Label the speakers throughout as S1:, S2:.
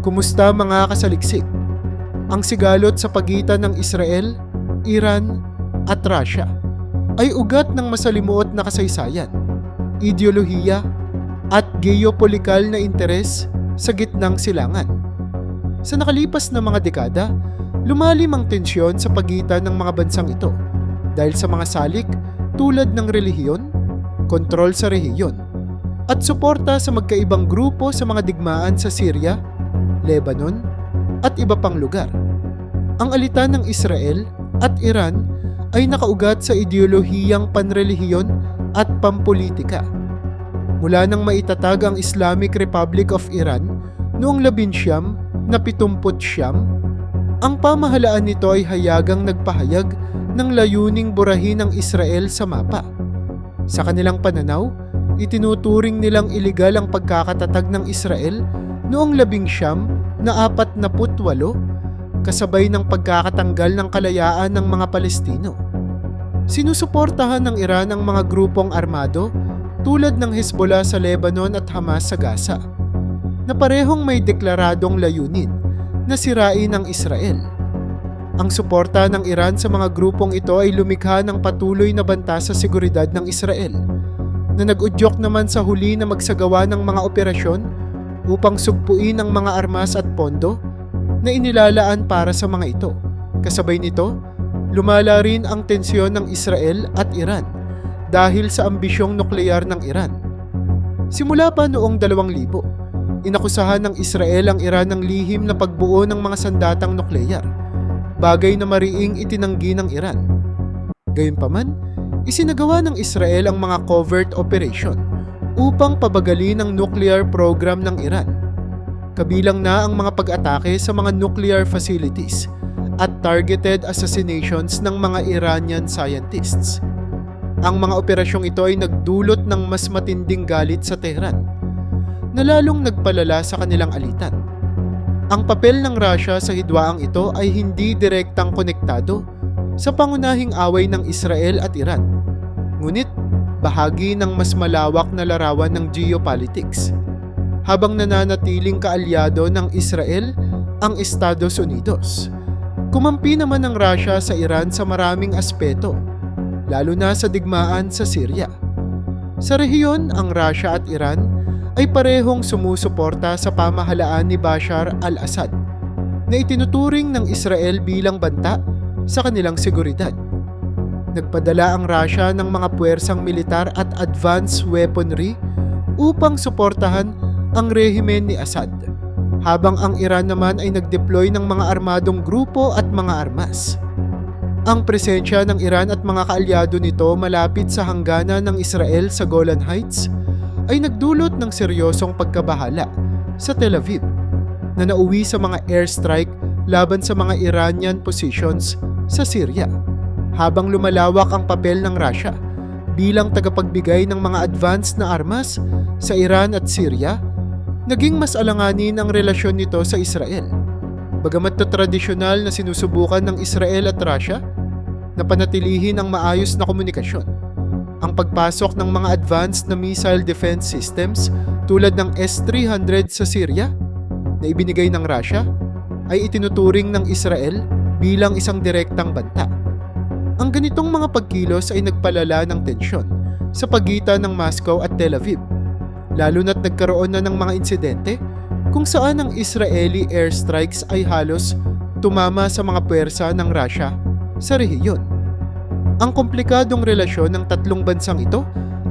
S1: Kumusta mga kasaliksik? Ang sigalot sa pagitan ng Israel, Iran at Russia ay ugat ng masalimuot na kasaysayan, ideolohiya at geopolitikal na interes sa gitnang silangan. Sa nakalipas na mga dekada, lumalim ang tensyon sa pagitan ng mga bansang ito dahil sa mga salik tulad ng relihiyon, kontrol sa rehiyon, at suporta sa magkaibang grupo sa mga digmaan sa Syria, Lebanon, at iba pang lugar. Ang alitan ng Israel at Iran ay nakaugat sa ideolohiyang panrelihiyon at pampolitika. Mula nang maitatag ang Islamic Republic of Iran noong 1979, ang pamahalaan nito ay hayagang nagpahayag ng layuning burahin ng Israel sa mapa. Sa kanilang pananaw, itinuturing nilang iligal ang pagkakatatag ng Israel noong 1948 kasabay ng pagkakatanggal ng kalayaan ng mga Palestino. Sinusuportahan ng Iran ang mga grupong armado tulad ng Hezbollah sa Lebanon at Hamas sa Gaza, na parehong may deklaradong layunin na sirain ang Israel. Ang suporta ng Iran sa mga grupong ito ay lumikha ng patuloy na banta sa seguridad ng Israel, na nag-udyok naman sa huli na magsagawa ng mga operasyon upang sugpuin ang mga armas at pondo na inilalaan para sa mga ito. Kasabay nito, lumala rin ang tensyon ng Israel at Iran dahil sa ambisyong nukleyar ng Iran. Simula pa noong 2000, inakusahan ng Israel ang Iran ng lihim na pagbuo ng mga sandatang nukleyar, bagay na mariing itinanggi ng Iran. Gayunpaman, isinagawa ng Israel ang mga covert operation upang pabagalin ang nuclear program ng Iran. Kabilang na ang mga pag-atake sa mga nuclear facilities at targeted assassinations ng mga Iranian scientists. Ang mga operasyong ito ay nagdulot ng mas matinding galit sa Tehran, na lalong nagpalala sa kanilang alitan. Ang papel ng Russia sa hidwaang ito ay hindi direktang konektado sa pangunahing away ng Israel at Iran, ngunit bahagi ng mas malawak na larawan ng geopolitics. Habang nananatiling kaalyado ng Israel ang Estados Unidos, kumampi naman ng Russia sa Iran sa maraming aspeto, lalo na sa digmaan sa Syria. Sa rehiyon, ang Russia at Iran ay parehong sumusuporta sa pamahalaan ni Bashar al-Assad, na itinuturing ng Israel bilang banta sa kanilang seguridad. Nagpadala ang Russia ng mga puwersang militar at advanced weaponry upang suportahan ang rehimen ni Assad, habang ang Iran naman ay nag-deploy ng mga armadong grupo at mga armas. Ang presensya ng Iran at mga kaalyado nito malapit sa hangganan ng Israel sa Golan Heights ay nagdulot ng seryosong pagkabahala sa Tel Aviv, na nauwi sa mga airstrike laban sa mga Iranian positions sa Syria. Habang lumalawak ang papel ng Russia bilang tagapagbigay ng mga advanced na armas sa Iran at Syria, naging mas alanganin ang relasyon nito sa Israel. Bagamat na tradisyonal na sinusubukan ng Israel at Russia na panatilihin ang maayos na komunikasyon, ang pagpasok ng mga advanced na missile defense systems tulad ng S-300 sa Syria na ibinigay ng Russia ay itinuturing ng Israel bilang isang direktang banta. Ang ganitong mga pagkilos ay nagpalala ng tensyon sa pagitan ng Moscow at Tel Aviv, lalo na't nagkaroon na ng mga insidente kung saan ang Israeli airstrikes ay halos tumama sa mga puwersa ng Russia sa rehiyon. Ang komplikadong relasyon ng tatlong bansang ito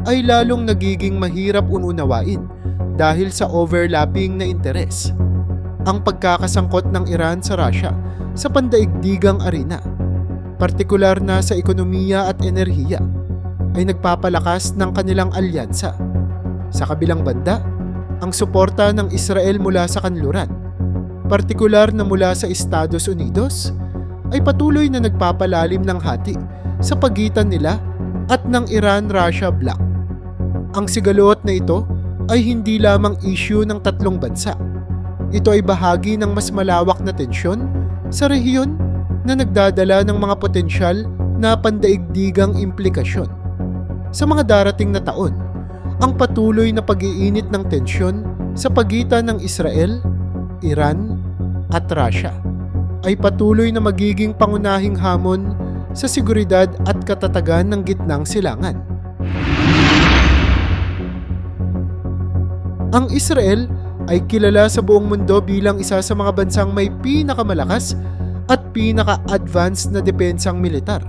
S1: ay lalong nagiging mahirap unawain dahil sa overlapping na interes. Ang pagkakasangkot ng Iran sa Russia sa pandaigdigang arena, partikular na sa ekonomiya at enerhiya, ay nagpapalakas ng kanilang alyansa. Sa kabilang banda, ang suporta ng Israel mula sa kanluran, partikular na mula sa Estados Unidos, ay patuloy na nagpapalalim ng hati sa pagitan nila at ng Iran-Russia bloc. Ang sigalot na ito ay hindi lamang issue ng tatlong bansa. Ito ay bahagi ng mas malawak na tensyon sa rehiyon na nagdadala ng mga potensyal na pandaigdigang implikasyon. Sa mga darating na taon, ang patuloy na pag-iinit ng tensyon sa pagitan ng Israel, Iran at Russia ay patuloy na magiging pangunahing hamon sa seguridad at katatagan ng gitnang silangan. Ang Israel ay kilala sa buong mundo bilang isa sa mga bansang may pinakamalakas at pinaka-advanced na depensang militar.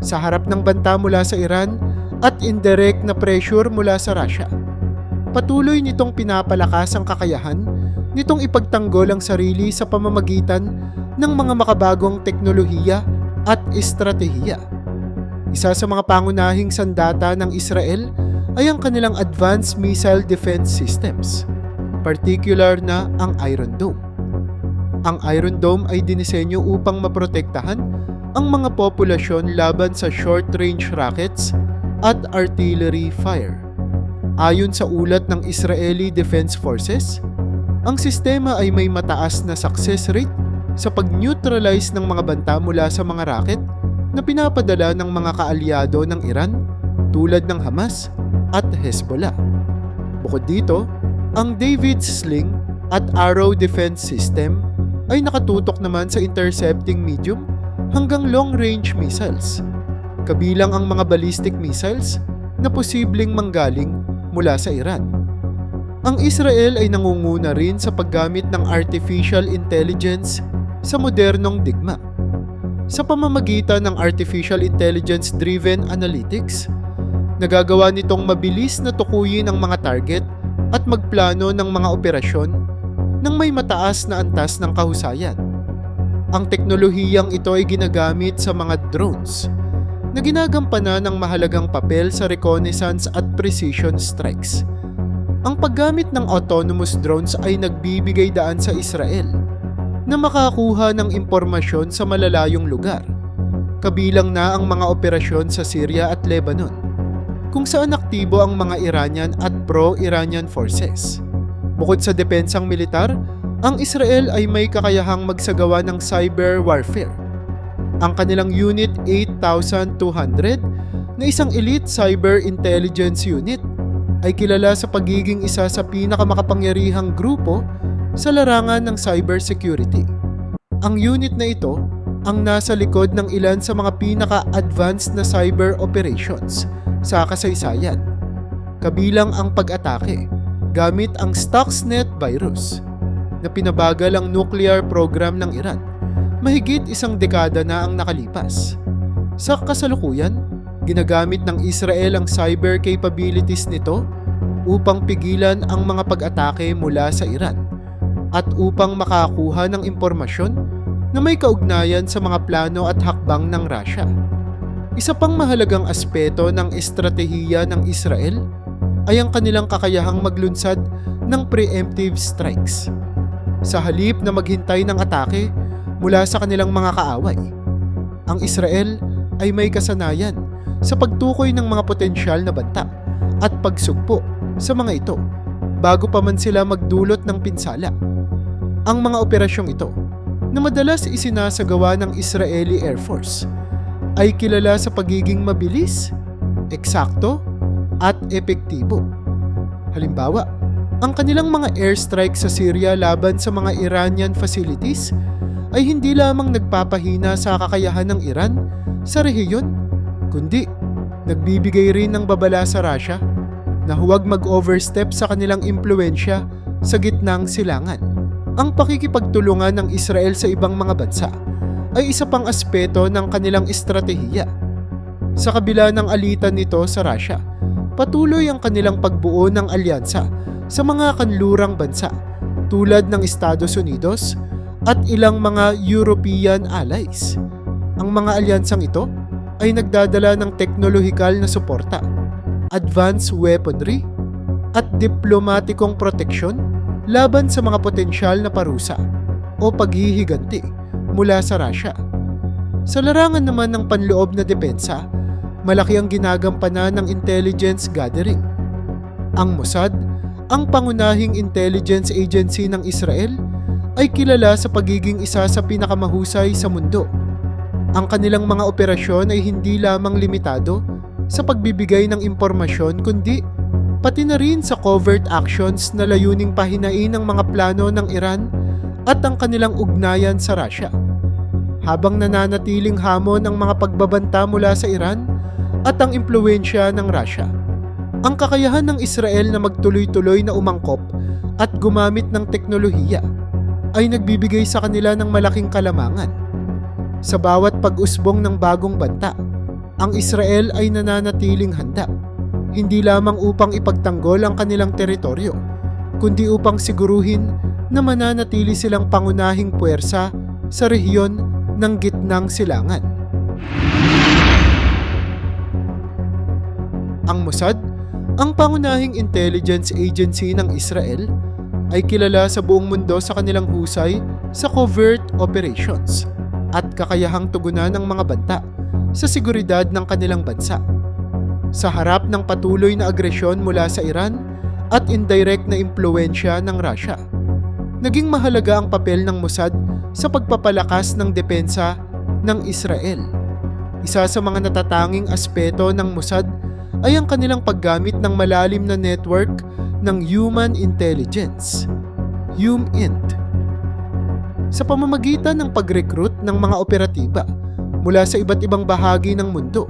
S1: Sa harap ng banta mula sa Iran at indirect na pressure mula sa Russia, patuloy nitong pinapalakas ang kakayahan nitong ipagtanggol ang sarili sa pamamagitan ng mga makabagong teknolohiya at estratehiya. Isa sa mga pangunahing sandata ng Israel ay ang kanilang advanced missile defense systems, particular na ang Iron Dome. Ang Iron Dome ay dinisenyo upang maprotektahan ang mga populasyon laban sa short-range rockets at artillery fire. Ayon sa ulat ng Israeli Defense Forces, ang sistema ay may mataas na success rate sa pag-neutralize ng mga banta mula sa mga rocket na pinapadala ng mga kaalyado ng Iran tulad ng Hamas at Hezbollah. Bukod dito, ang David's Sling at Arrow Defense System ay nakatutok naman sa intercepting medium hanggang long-range missiles, kabilang ang mga ballistic missiles na posibleng manggaling mula sa Iran. Ang Israel ay nangunguna rin sa paggamit ng artificial intelligence sa modernong digma. Sa pamamagitan ng artificial intelligence-driven analytics, nagagawa nitong mabilis na tukuyin ang mga target at magplano ng mga operasyon nang may mataas na antas ng kahusayan. Ang teknolohiyang ito ay ginagamit sa mga drones na ginagampanan ng mahalagang papel sa reconnaissance at precision strikes. Ang paggamit ng autonomous drones ay nagbibigay daan sa Israel na makakuha ng impormasyon sa malalayong lugar, kabilang na ang mga operasyon sa Syria at Lebanon, kung saan aktibo ang mga Iranian at pro-Iranian forces. Bukod sa depensang militar, ang Israel ay may kakayahang magsagawa ng cyber warfare. Ang kanilang Unit 8200 na isang elite cyber intelligence unit ay kilala sa pagiging isa sa pinakamakapangyarihang grupo sa larangan ng cybersecurity. Ang unit na ito ang nasa likod ng ilan sa mga pinaka-advanced na cyber operations sa kasaysayan, kabilang ang pag-atake gamit ang Stuxnet virus na pinabagal ang nuclear program ng Iran mahigit isang dekada na ang nakalipas. Sa kasalukuyan, ginagamit ng Israel ang cyber capabilities nito upang pigilan ang mga pag-atake mula sa Iran at upang makakuha ng impormasyon na may kaugnayan sa mga plano at hakbang ng Russia. Isa pang mahalagang aspeto ng estratehiya ng Israel ay ang kanilang kakayahang maglunsad ng preemptive strikes. Sa halip na maghintay ng atake mula sa kanilang mga kaaway, ang Israel ay may kasanayan sa pagtukoy ng mga potensyal na banta at pagsugpo sa mga ito bago pa man sila magdulot ng pinsala. Ang mga operasyong ito, na madalas isinasagawa ng Israeli Air Force, ay kilala sa pagiging mabilis, eksakto, at epektibo. Halimbawa, ang kanilang mga airstrike sa Syria laban sa mga Iranian facilities ay hindi lamang nagpapahina sa kakayahan ng Iran sa rehiyon, kundi nagbibigay rin ng babala sa Russia na huwag mag-overstep sa kanilang impluensya sa gitnang silangan. Ang pakikipagtulungan ng Israel sa ibang mga bansa ay isa pang aspeto ng kanilang estratehiya. Sa kabila ng alitan nito sa Russia, patuloy ang kanilang pagbuo ng alyansa sa mga kanlurang bansa tulad ng Estados Unidos at ilang mga European allies. Ang mga alyansang ito ay nagdadala ng teknolohikal na suporta, advanced weaponry, at diplomatikong proteksyon laban sa mga potensyal na parusa o paghihiganti mula sa Russia. Sa larangan naman ng panloob na depensa, malaki ang ginagampanan ng intelligence gathering. Ang Mossad, ang pangunahing intelligence agency ng Israel, ay kilala sa pagiging isa sa pinakamahusay sa mundo. Ang kanilang mga operasyon ay hindi lamang limitado sa pagbibigay ng impormasyon kundi pati na rin sa covert actions na layuning pahinain ang mga plano ng Iran at ang kanilang ugnayan sa Russia. Habang nananatiling hamon ang mga pagbabanta mula sa Iran at ang impluwensya ng Russia, ang kakayahan ng Israel na magtuloy-tuloy na umangkop at gumamit ng teknolohiya ay nagbibigay sa kanila ng malaking kalamangan. Sa bawat pag-usbong ng bagong banta, ang Israel ay nananatiling handa, hindi lamang upang ipagtanggol ang kanilang teritoryo, kundi upang siguruhin na mananatili silang pangunahing puwersa sa rehiyon ng Gitnang Silangan. Ang Mossad, ang pangunahing intelligence agency ng Israel, ay kilala sa buong mundo sa kanilang husay sa covert operations at kakayahang tugunan ng mga banta sa seguridad ng kanilang bansa. Sa harap ng patuloy na agresyon mula sa Iran at indirect na impluwensya ng Russia, naging mahalaga ang papel ng Mossad sa pagpapalakas ng depensa ng Israel. Isa sa mga natatanging aspeto ng Mossad ay ang kanilang paggamit ng malalim na network ng human intelligence, HUMINT, sa pamamagitan ng pag-recruit ng mga operatiba mula sa iba't ibang bahagi ng mundo,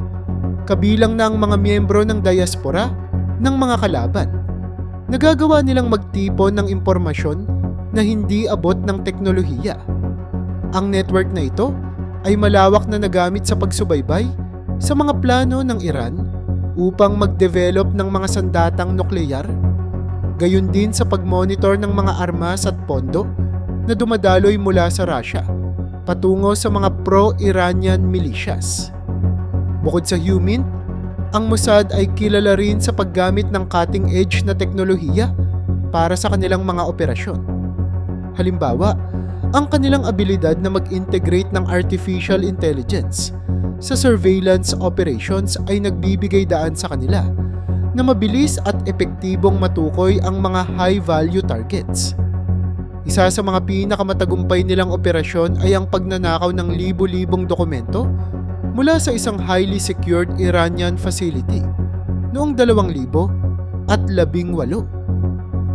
S1: kabilang na ang mga miyembro ng diaspora ng mga kalaban. Nagagawa nilang magtipon ng impormasyon na hindi abot ng teknolohiya. Ang network na ito ay malawak na nagamit sa pagsubaybay sa mga plano ng Iran upang mag-develop ng mga sandatang nukleyar, gayon din sa pag-monitor ng mga armas at pondo na dumadaloy mula sa Russia patungo sa mga pro-Iranian militias. Bukod sa HUMINT, ang Mossad ay kilala rin sa paggamit ng cutting-edge na teknolohiya para sa kanilang mga operasyon. Halimbawa, ang kanilang abilidad na mag-integrate ng artificial intelligence sa surveillance operations ay nagbibigay daan sa kanila na mabilis at epektibong matukoy ang mga high-value targets. Isa sa mga pinakamatagumpay nilang operasyon ay ang pagnanakaw ng libu-libong dokumento mula sa isang highly secured Iranian facility noong 2018.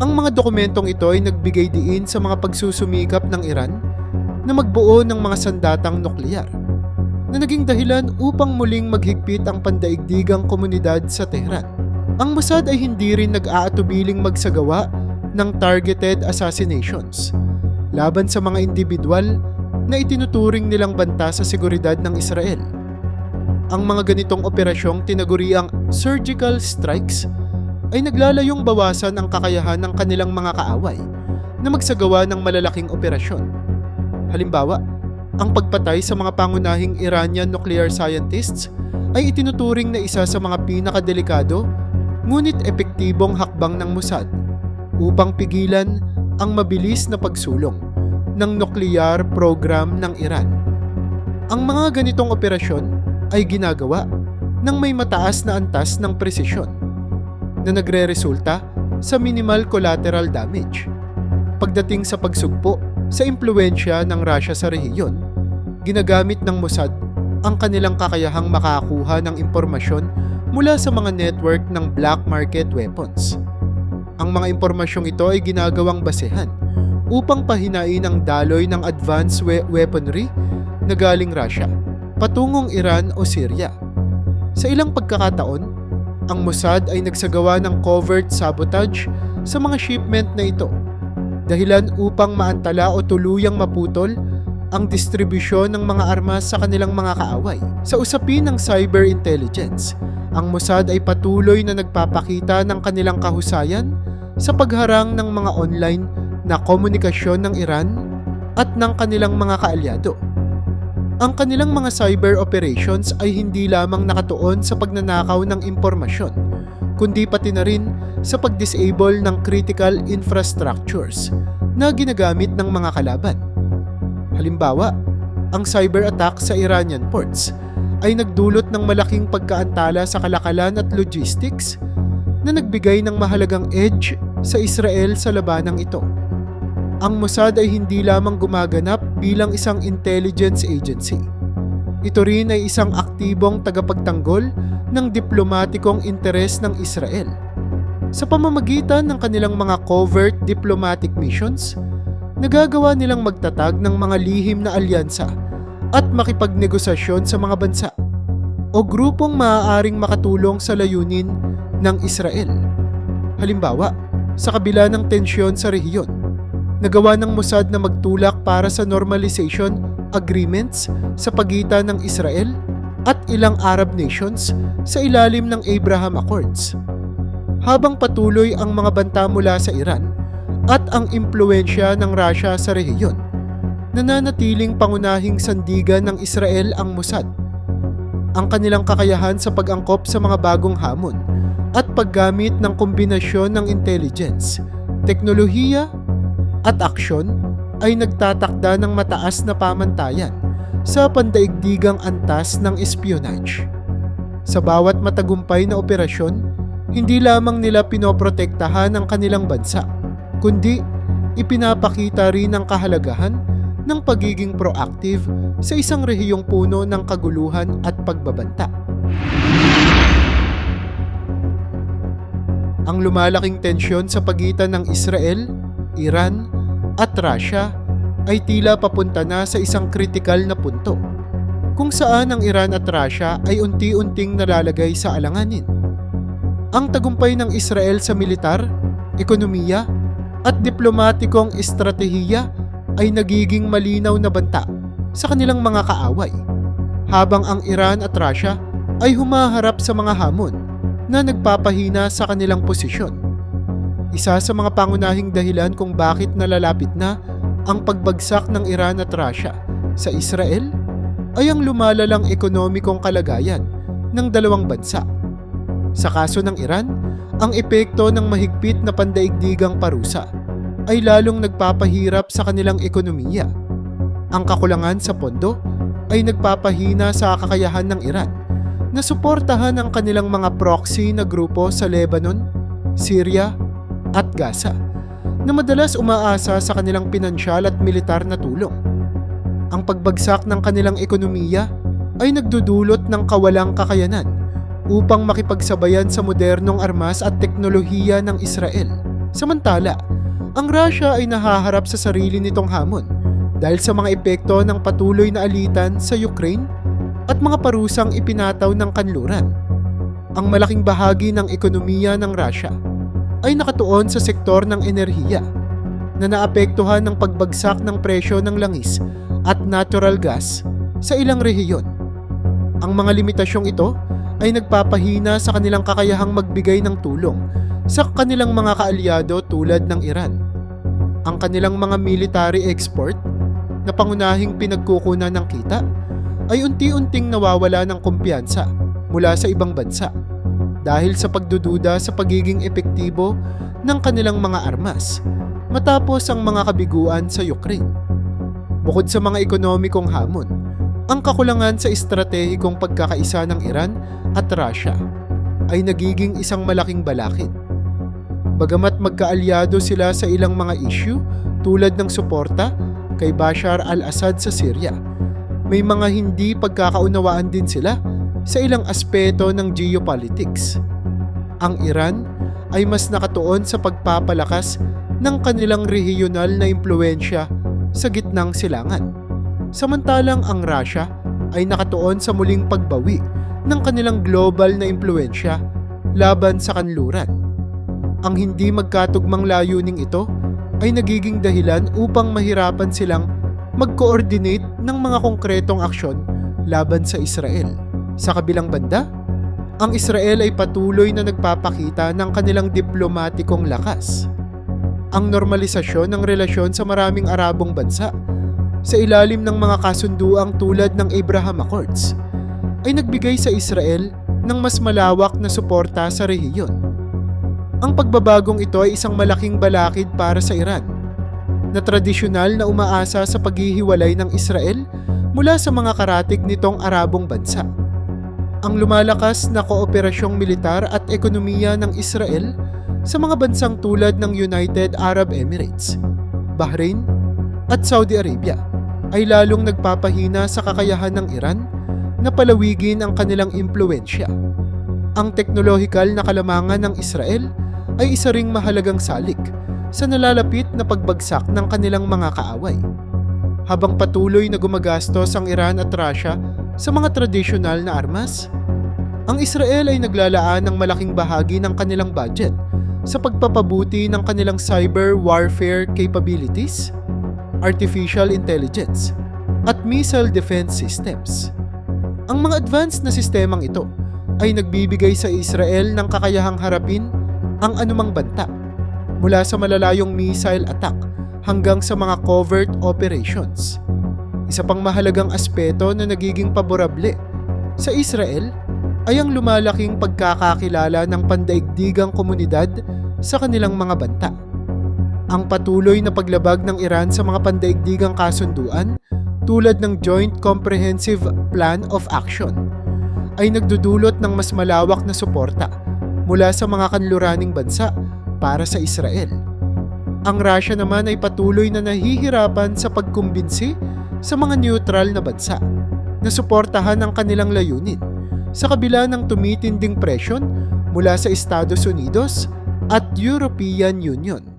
S1: Ang mga dokumentong ito ay nagbigay diin sa mga pagsusumikap ng Iran na magbuo ng mga sandatang nukleyar na naging dahilan upang muling maghigpit ang pandaigdigang komunidad sa Tehran. Ang Mossad ay hindi rin nag-aatubiling magsagawa ng targeted assassinations laban sa mga individual na itinuturing nilang banta sa seguridad ng Israel. Ang mga ganitong operasyong tinaguriang surgical strikes ay naglalayong bawasan ang kakayahan ng kanilang mga kaaway na magsagawa ng malalaking operasyon. Halimbawa, ang pagpatay sa mga pangunahing Iranian nuclear scientists ay itinuturing na isa sa mga pinakadelikado ngunit epektibong hakbang ng Mossad upang pigilan ang mabilis na pagsulong ng nuclear program ng Iran. Ang mga ganitong operasyon ay ginagawa ng may mataas na antas ng presisyon na nagre-resulta sa minimal collateral damage. Pagdating sa pagsugpo sa impluwensya ng Russia sa rehiyon, ginagamit ng Mossad ang kanilang kakayahang makakuha ng impormasyon mula sa mga network ng black market weapons. Ang mga impormasyong ito ay ginagawang basehan upang pahinain ang daloy ng advanced weaponry na galing Russia patungong Iran o Syria. Sa ilang pagkakataon, ang Mossad ay nagsagawa ng covert sabotage sa mga shipment na ito, dahilan upang maantala o tuluyang maputol ang distribusyon ng mga armas sa kanilang mga kaaway. Sa usapin ng cyber intelligence, ang Mossad ay patuloy na nagpapakita ng kanilang kahusayan sa pagharang ng mga online na komunikasyon ng Iran at ng kanilang mga kaalyado. Ang kanilang mga cyber operations ay hindi lamang nakatuon sa pagnanakaw ng impormasyon, kundi pati na rin sa pag-disable ng critical infrastructures na ginagamit ng mga kalaban. Halimbawa, ang cyber attack sa Iranian ports ay nagdulot ng malaking pagkaantala sa kalakalan at logistics na nagbigay ng mahalagang edge sa Israel sa labanang ito. Ang Mossad ay hindi lamang gumaganap bilang isang intelligence agency. Ito rin ay isang aktibong tagapagtanggol ng diplomatikong interes ng Israel. Sa pamamagitan ng kanilang mga covert diplomatic missions, nagagawa nilang magtatag ng mga lihim na alyansa at makipagnegosasyon sa mga bansa o grupong maaaring makatulong sa layunin ng Israel. Halimbawa, sa kabila ng tensyon sa rehiyon, nagawa ng Mossad na magtulak para sa normalization agreements sa pagitan ng Israel at ilang Arab nations sa ilalim ng Abraham Accords. Habang patuloy ang mga banta mula sa Iran at ang impluensya ng Russia sa rehiyon, nananatiling pangunahing sandigan ng Israel ang Mossad. Ang kanilang kakayahan sa pag-angkop sa mga bagong hamon at paggamit ng kombinasyon ng intelligence, teknolohiya at aksyon ay nagtatakda ng mataas na pamantayan sa pandaigdigang antas ng espionage. Sa bawat matagumpay na operasyon, hindi lamang nila pinoprotektahan ang kanilang bansa, kundi ipinapakita rin ang kahalagahan ng pagiging proactive sa isang rehiyong puno ng kaguluhan at pagbabanta. Ang lumalaking tensyon sa pagitan ng Israel, Iran at Russia ay tila papunta na sa isang kritikal na punto, kung saan ang Iran at Russia ay unti-unting nalalagay sa alanganin. Ang tagumpay ng Israel sa militar, ekonomiya at diplomatikong estratehiya ay nagiging malinaw na banta sa kanilang mga kaaway, habang ang Iran at Russia ay humaharap sa mga hamon na nagpapahina sa kanilang posisyon. Isa sa mga pangunahing dahilan kung bakit nalalapit na ang pagbagsak ng Iran at Russia sa Israel ay ang lumalalang ekonomikong kalagayan ng dalawang bansa. Sa kaso ng Iran, ang epekto ng mahigpit na pandaigdigang parusa ay lalong nagpapahirap sa kanilang ekonomiya. Ang kakulangan sa pondo ay nagpapahina sa kakayahan ng Iran na suportahan ang kanilang mga proxy na grupo sa Lebanon, Syria at Gaza, na madalas umaasa sa kanilang pinansyal at militar na tulong. Ang pagbagsak ng kanilang ekonomiya ay nagdudulot ng kawalang kakayanan upang makipagsabayan sa modernong armas at teknolohiya ng Israel. Samantala, ang Russia ay nahaharap sa sarili nitong hamon dahil sa mga epekto ng patuloy na alitan sa Ukraine at mga parusang ipinataw ng kanluran. Ang malaking bahagi ng ekonomiya ng Russia ay nakatuon sa sektor ng enerhiya na naapektuhan ng pagbagsak ng presyo ng langis at natural gas sa ilang rehiyon. Ang mga limitasyong ito ay nagpapahina sa kanilang kakayahang magbigay ng tulong sa kanilang mga kaalyado tulad ng Iran. Ang kanilang mga military export na pangunahing pinagkukunan ng kita ay unti-unting nawawala ng kumpiyansa mula sa ibang bansa dahil sa pagdududa sa pagiging epektibo ng kanilang mga armas matapos ang mga kabiguan sa Ukraine. Bukod sa mga ekonomikong hamon, ang kakulangan sa estratehikong pagkakaisa ng Iran at Russia ay nagiging isang malaking balakid. Bagamat magkaalyado sila sa ilang mga issue tulad ng suporta kay Bashar al-Assad sa Syria, may mga hindi pagkakaunawaan din sila sa ilang aspeto ng geopolitics. Ang Iran ay mas nakatuon sa pagpapalakas ng kanilang regional na impluensya sa gitnang silangan. Samantalang ang Russia ay nakatuon sa muling pagbawi ng kanilang global na impluensya laban sa kanluran. Ang hindi magkatugmang layuning ito ay nagiging dahilan upang mahirapan silang mag-coordinate ng mga konkretong aksyon laban sa Israel. Sa kabilang banda, ang Israel ay patuloy na nagpapakita ng kanilang diplomatikong lakas. Ang normalisasyon ng relasyon sa maraming Arabong bansa sa ilalim ng mga kasunduang tulad ng Abraham Accords ay nagbigay sa Israel ng mas malawak na suporta sa rehiyon. Ang pagbabagong ito ay isang malaking balakid para sa Iran, na tradisyonal na umaasa sa paghihiwalay ng Israel mula sa mga karatig nitong Arabong bansa. Ang lumalakas na kooperasyong militar at ekonomiya ng Israel sa mga bansang tulad ng United Arab Emirates, Bahrain at Saudi Arabia ay lalong nagpapahina sa kakayahan ng Iran na palawigin ang kanilang impluensya. Ang teknolohikal na kalamangan ng Israel ay isa ring mahalagang salik sa nalalapit na pagbagsak ng kanilang mga kaaway. Habang patuloy na gumagastos ang Iran at Russia sa mga tradisyonal na armas, ang Israel ay naglalaan ng malaking bahagi ng kanilang budget sa pagpapabuti ng kanilang cyber warfare capabilities, artificial intelligence, at missile defense systems. Ang mga advanced na sistemang ito ay nagbibigay sa Israel ng kakayahang harapin ang anumang banta, mula sa malalayong missile attack hanggang sa mga covert operations. Isa pang mahalagang aspeto na nagiging paborable sa Israel ay ang lumalaking pagkakakilala ng pandaigdigang komunidad sa kanilang mga banta. Ang patuloy na paglabag ng Iran sa mga pandaigdigang kasunduan tulad ng Joint Comprehensive Plan of Action ay nagdudulot ng mas malawak na suporta mula sa mga kanluraning bansa para sa Israel. Ang Russia naman ay patuloy na nahihirapan sa pagkumbinsi sa mga neutral na bansa na suportahan ang kanilang layunin sa kabila ng tumitinding presyon mula sa Estados Unidos at European Union.